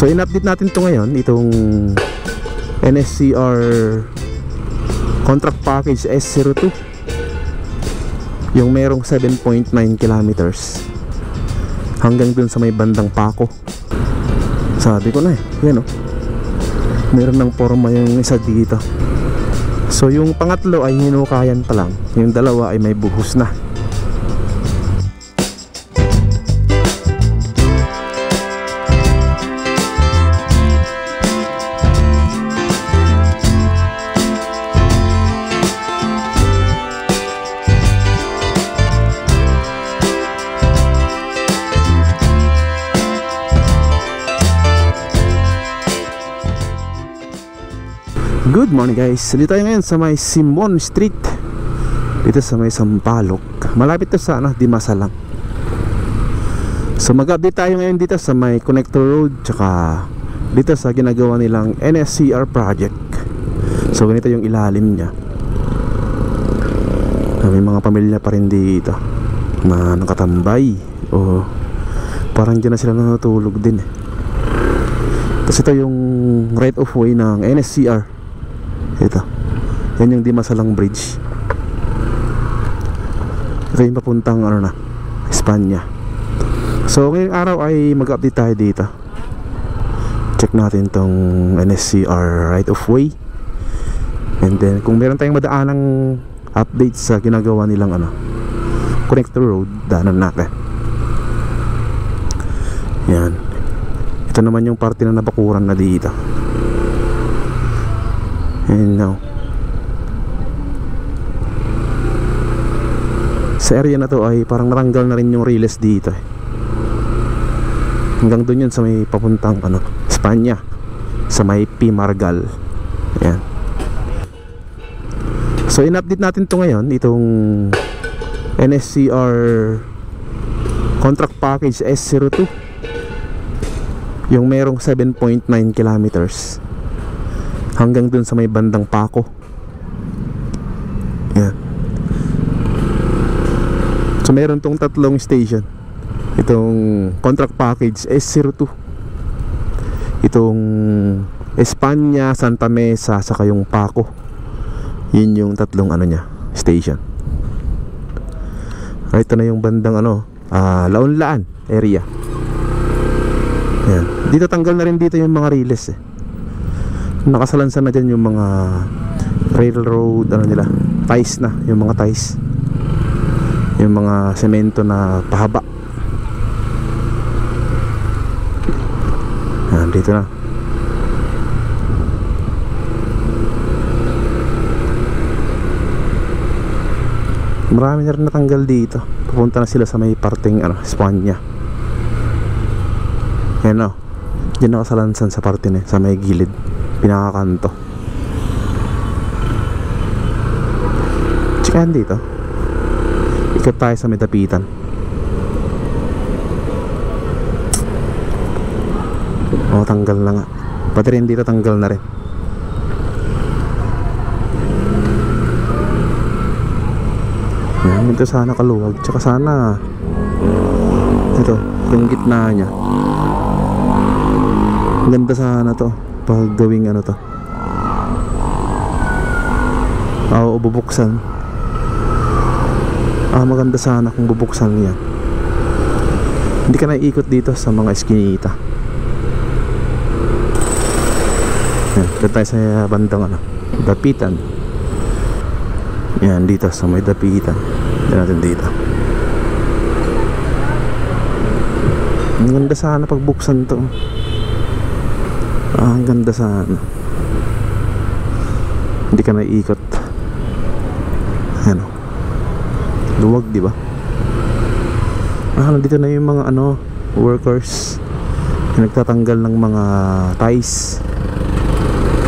So in-update natin to ngayon, itong NSCR contract package S02, yung merong 7.9 kilometers hanggang dun sa may bandang Paco. Sabi ko na yan meron ng forma yung isa dito. So yung pangatlo ay hinukayan pa lang, yung dalawa ay may buhos na. Good morning guys, dito tayo ngayon sa may Simon Street, dito sa may Sampaloc. Malapit to sa Dimasalang. So mag-update tayo ngayon dito sa may Connector Road, tsaka dito sa ginagawa nilang NSCR project. So ganito yung ilalim nya. May mga pamilya pa rin dito na nakatambay, o parang dyan na sila natutulog din Tapos ito yung right of way ng NSCR. Ito, yan yung Dimasalang Bridge. Ito yung papuntang Espanya. So ngayong araw ay mag-update tayo dito. Check natin tong NSCR right of way, and then kung meron tayong madaanang update sa ginagawa nilang Connector Road, daanan natin. Yan. Ito naman yung parte na nabakuran na dito. And now, sa area na to ay parang natanggal na rin yung riles dito hanggang doon yun sa may papuntang Espanya, sa may P. Margal. Ayan. So in-update natin to ngayon, itong NSCR contract package S02, yung merong 7.9 kilometers hanggang dun sa may bandang Paco. Yan. So meron tong tatlong station, itong contract package S02, itong Espanya, Santa Mesa, saka yung Paco. Yun yung tatlong station. Ito na yung bandang Laon-Laan area. Yan. Dito tanggal na rin dito yung mga riles nakasalansan na dyan yung mga railroad ties na, yung mga ties, yung mga semento na pahaba. Yan, dito na. Marami na rin natanggal dito. Pupunta na sila sa may parteng Espanya. Yan diyan nakasalansan sa parte sa may gilid, pinakakanto. Tsikahan dito, ikot tayo sa may dapitan. Tanggal na nga. Pati rin dito tanggal na rin. Yan, ito sana kaluwag. Tsaka sana ito, yung gitna nya, ganda sana to pag gawing to bubuksan. Maganda sana kung bubuksan yan. Hindi ka na ikot dito sa mga eskinita. Dito tayo sa bandang dapitan. Yan, dito sa may dapitan. Dito natin dito. Ang ganda sana pag buksan to. Ang ganda sana. Hindi ka na ikot. Luwag, di ba? Nandito na yung mga workers na nagtatanggal ng mga ties,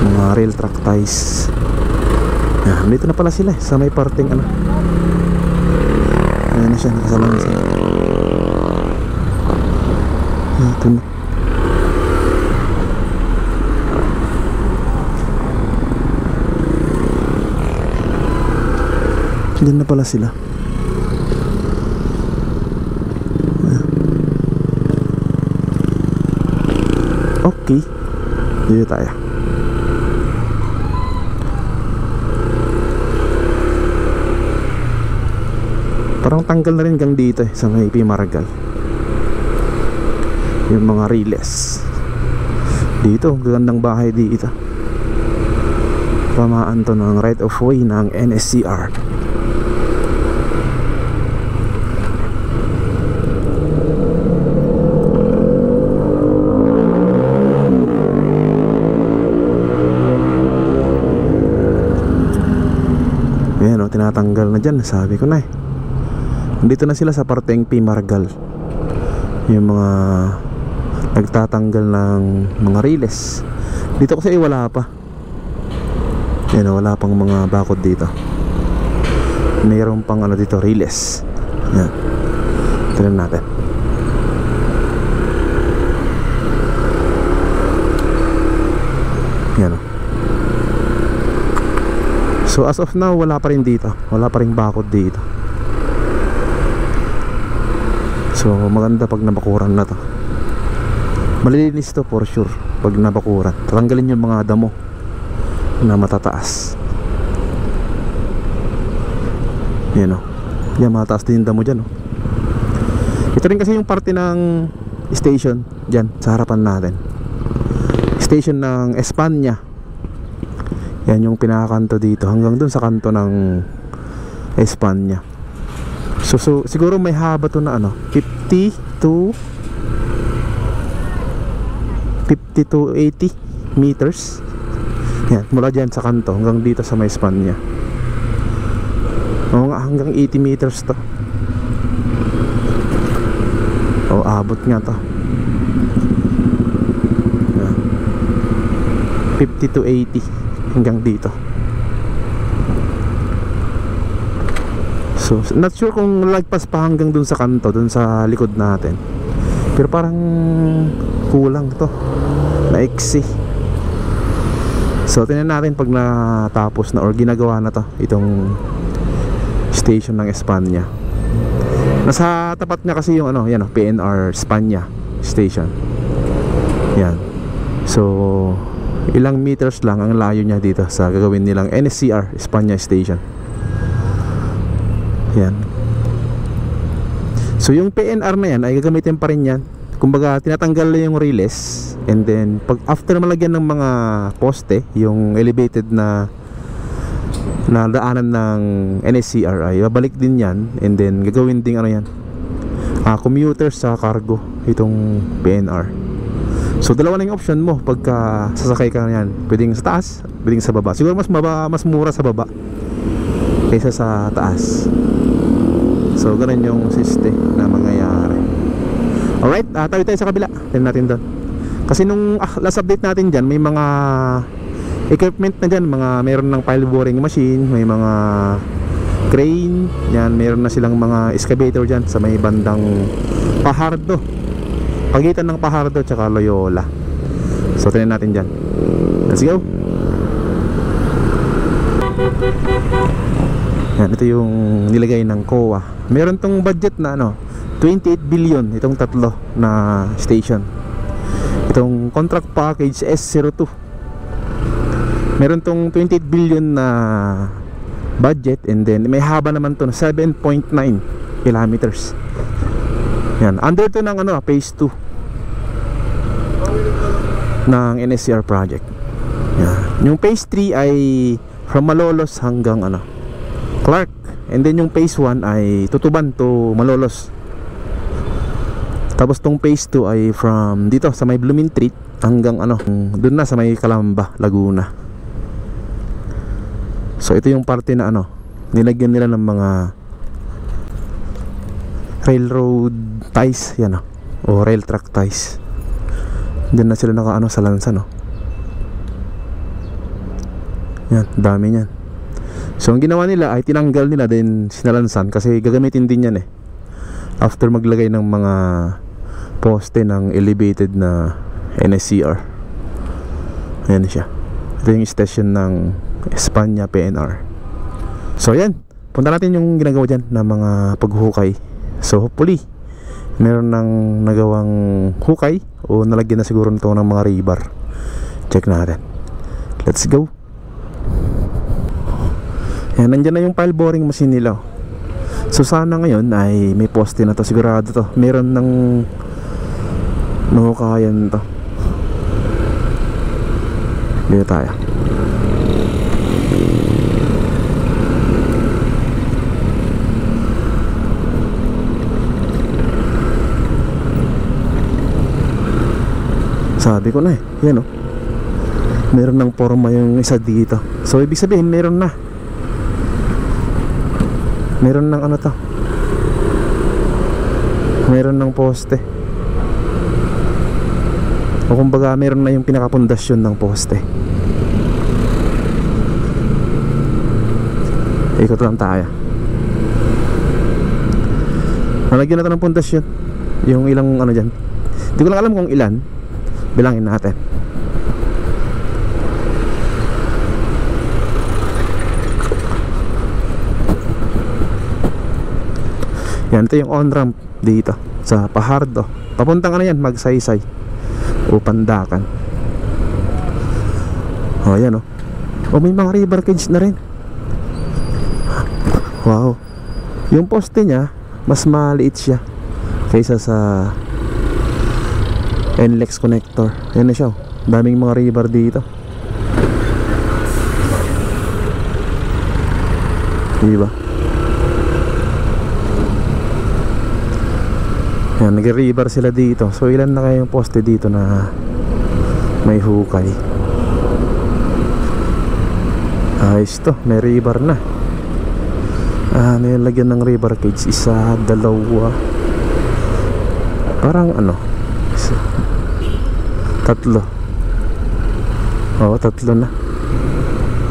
mga rail track ties. Yan, dito na pala sila sa may parteng ayan na siya, nakasalang siya. Ito na. Diyan na pala sila. Okay, dito tayo. Parang tanggal na rin hanggang dito sa may Pimargal yung mga riles. Dito, gagandang bahay dito. Tamaan to ng right of way ng NSCR. Ayan o, tinatanggal na dyan. Sabi ko na eh. Dito na sila sa parteng Pimargal. Yung mga nagtatanggal ng mga riles. Dito kasi wala pa. Yan, wala pang mga bakod dito. Mayroon pang ano dito, riles. Yan. Tignan natin. Yan. So as of now, wala pa rin dito. Wala pa rin bakod dito. So maganda pag nabakuran na to. Malilinis to for sure pag nabakuran. Tatanggalin yung mga damo na matataas. Yan o. Yan, mataas din yung damo dyan o. Ito rin kasi yung parte ng station dyan sa harapan natin. Station ng Espanya. Yan yung pinakakanto dito hanggang dun sa kanto ng Espanya. So siguro may haba to na ano 50 to 80 meters. Yan, mula dyan sa kanto hanggang dito sa may Espanya. Oo nga, hanggang 80 meters to. O, abot nga to. Yan. 50 to 80 hanggang dito. So, not sure kung lagpas pa hanggang dun sa kanto, dun sa likod natin. Pero parang kulang to. Naiksi. So, tingnan natin pag natapos na or ginagawa na to, itong station ng Espanya. Nasa tapat niya kasi yung ano, yan, PNR Espanya station. Yan. So, ilang meters lang ang layo niya dito sa gagawin nilang NSCR Espanya station. Yan. So yung PNR na yan ay gagamitin pa rin yan. Kumbaga tinatanggal lang yung riles, and then pag after malagyan ng mga poste, yung elevated na daanan ng NSCR ay babalik din yan, and then gagawin din ano yan, commuters sa cargo itong PNR. So dalawa na yung option mo pagka sasakay ka na yan. Pwedeng sa taas, pwedeng sa baba. Siguro mas mura sa baba kaysa sa taas. So ganun yung system na mangyayari. Alright, tayo sa kabila. Tignan natin doon. Kasi nung last update natin dyan, may mga equipment na dyan. Meron ng pile boring machine, may mga crane. Yan, meron na silang mga excavator dyan sa may bandang Fajardo, pagitan ng Fajardo tsaka Loyola. So tignan natin dyan. Let's go. Yan, ito yung nilagay ng COA. Meron tong budget na 28 billion itong tatlo na station. Itong contract package S02. Meron tong 28 billion na budget, and then may haba naman to na 7.9 kilometers. Yan, under to ng phase 2 ng NSCR project. Yan. Yung phase 3 ay from Malolos hanggang Clark, and then yung phase 1 ay Tutuban to Malolos. Tapos tong phase 2 ay from dito sa may Blumentritt hanggang doon na sa may Calamba, Laguna. So ito yung parte na nilagyan nila ng mga railroad ties, yan o rail track ties. Diyan na sila naka sa lansa, yan, dami niyan. So ang ginawa nila ay tinanggal nila din sinalansan kasi gagamitin din yan after maglagay ng mga poste ng elevated na NSCR. Ayan siya. Ito yung station ng Espanya PNR. So yan, punta natin yung ginagawa dyan na mga paghuhukay. So hopefully meron ng nagawang hukay o nalagyan na siguro nito ng mga rebar. Check natin. Let's go. Yan, nandyan na yung pile boring machine nila. So sana ngayon ay may poste na to. Sigurado to. Meron ng nahukayan to. Dito tayo. Sabi ko na yan o. Meron ng forma yung isa dito. So ibig sabihin meron na. Meron ng ano to. Meron ng poste. O kumbaga meron na yung pinakapundasyon ng poste. Ikot lang tayo. Nalagyan na ito ng pundasyon. Yung ilang ano dyan. Hindi ko lang alam kung ilan. Bilangin natin. Yan, ito yung on-ramp dito sa Pahardo. Papuntang ano yan, Magsaysay o Pandakan. O yan o. O may mga river cage na rin. Wow. Yung poste niya mas maliit siya kaysa sa NLEX connector. Yan na siya o. Daming mga river dito. Diba? Yan, nag-river sila dito. So ilan na kayong poste dito na may hukay. Ayos to, may river na. Nilagyan ng river cage. Isa, dalawa. Parang ano, tatlo. Oo, tatlo na.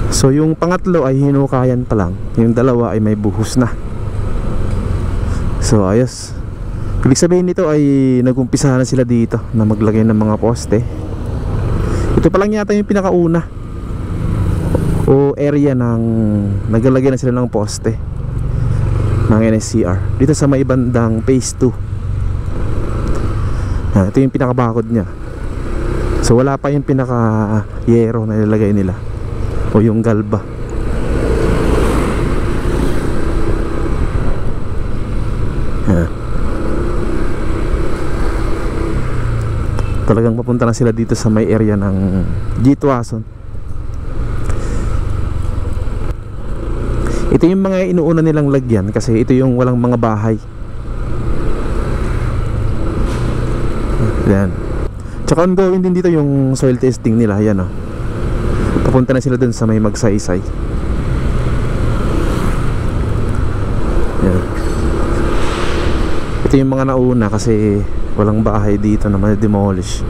So yung pangatlo ay hinukayan pa lang. Yung dalawa ay may buhos na. So ayos. Ibig sabihin nito ay nag-umpisa na sila dito na maglagay ng mga poste. Ito pa lang yata yung pinakauna o area ng naglalagay na sila ng poste ng NSCR dito sa may bandang phase 2. Ito yung pinakabakod nya. So wala pa yung pinaka-yero na nilalagay nila o yung galba. Talagang papunta na sila dito sa may area ng Jitwason. Ito yung mga inuuna nilang lagyan kasi ito yung walang mga bahay. Yan. Tsaka ongoing din dito yung soil testing nila. Yan o. Papunta na sila dun sa may Magsaysay. Yan. Ito yung mga nauna kasi walang bahay dito na ma-demolish.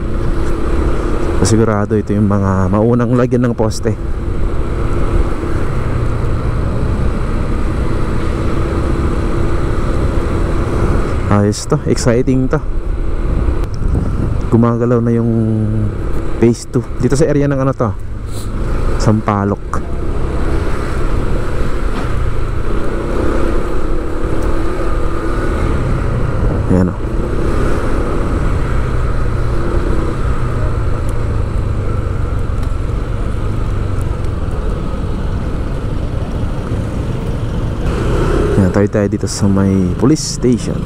So, sigurado ito yung mga maunang lagyan ng poste. Ayos to, exciting to. Gumagalaw na yung phase 2 dito sa area ng ano to, Sampaloc. Yan o. Tayo dito sa may police station.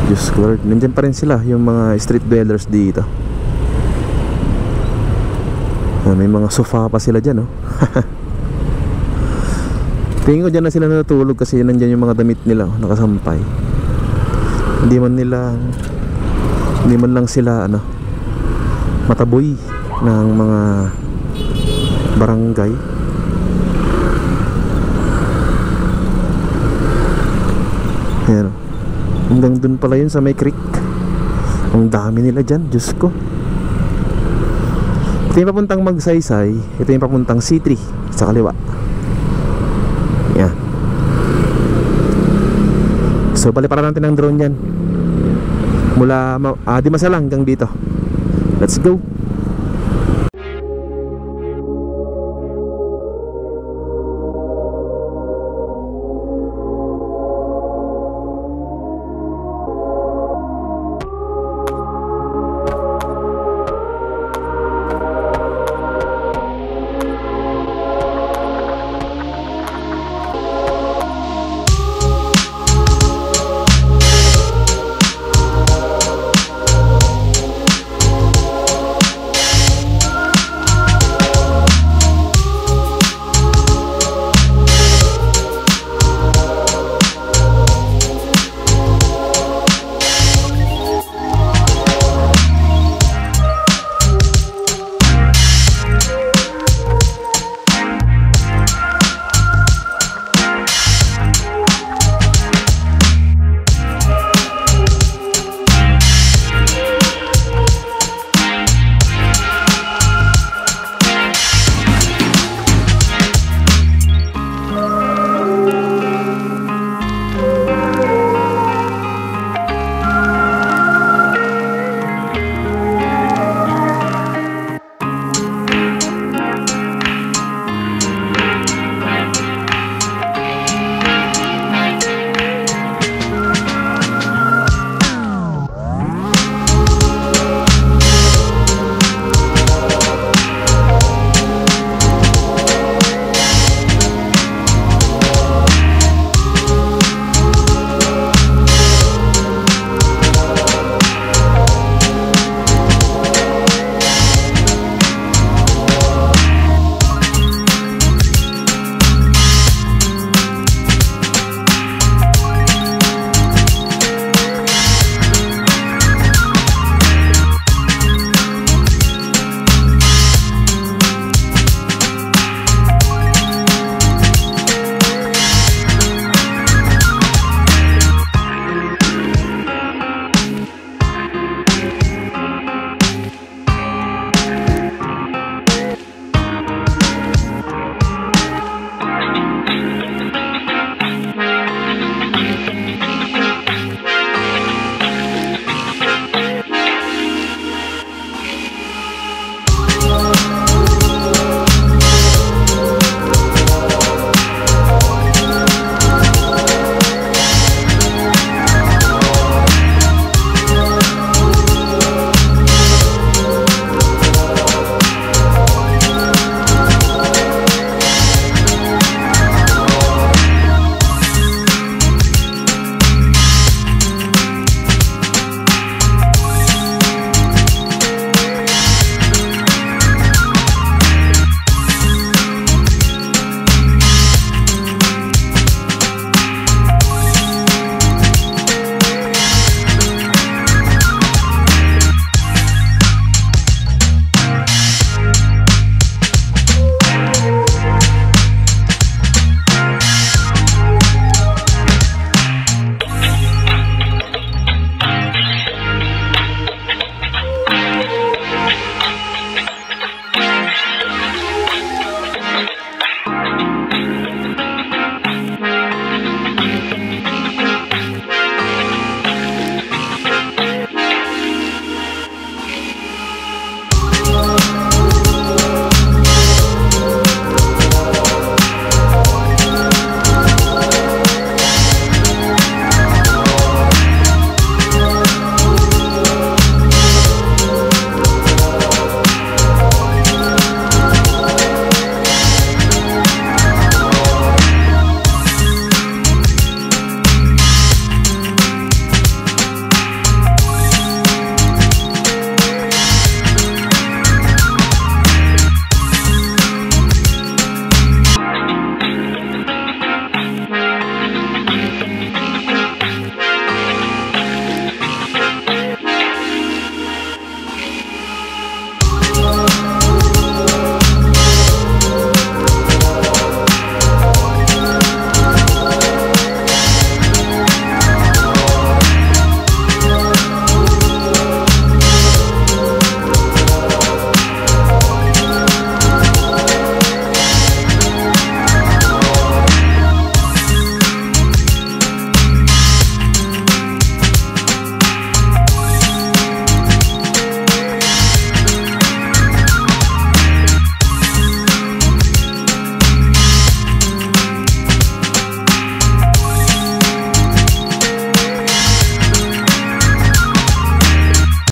Diyos ko Lord, nandyan pa rin sila yung mga street dwellers dito. May mga sofa pa sila dyan, oh. Tingin ko dyan na sila natutulog kasi nandyan yung mga damit nila, oh, nakasampay. Hindi man lang sila ano, mataboy ng mga barangay. Ayan, hanggang dun pala yun sa may creek. Ang dami nila dyan, Diyos ko. Ito yung papuntang Magsaysay. Ito yung papuntang C3 sa kaliwa. Ayan. So paliparan natin ng drone yan mula Dimasalang hanggang dito. Let's go.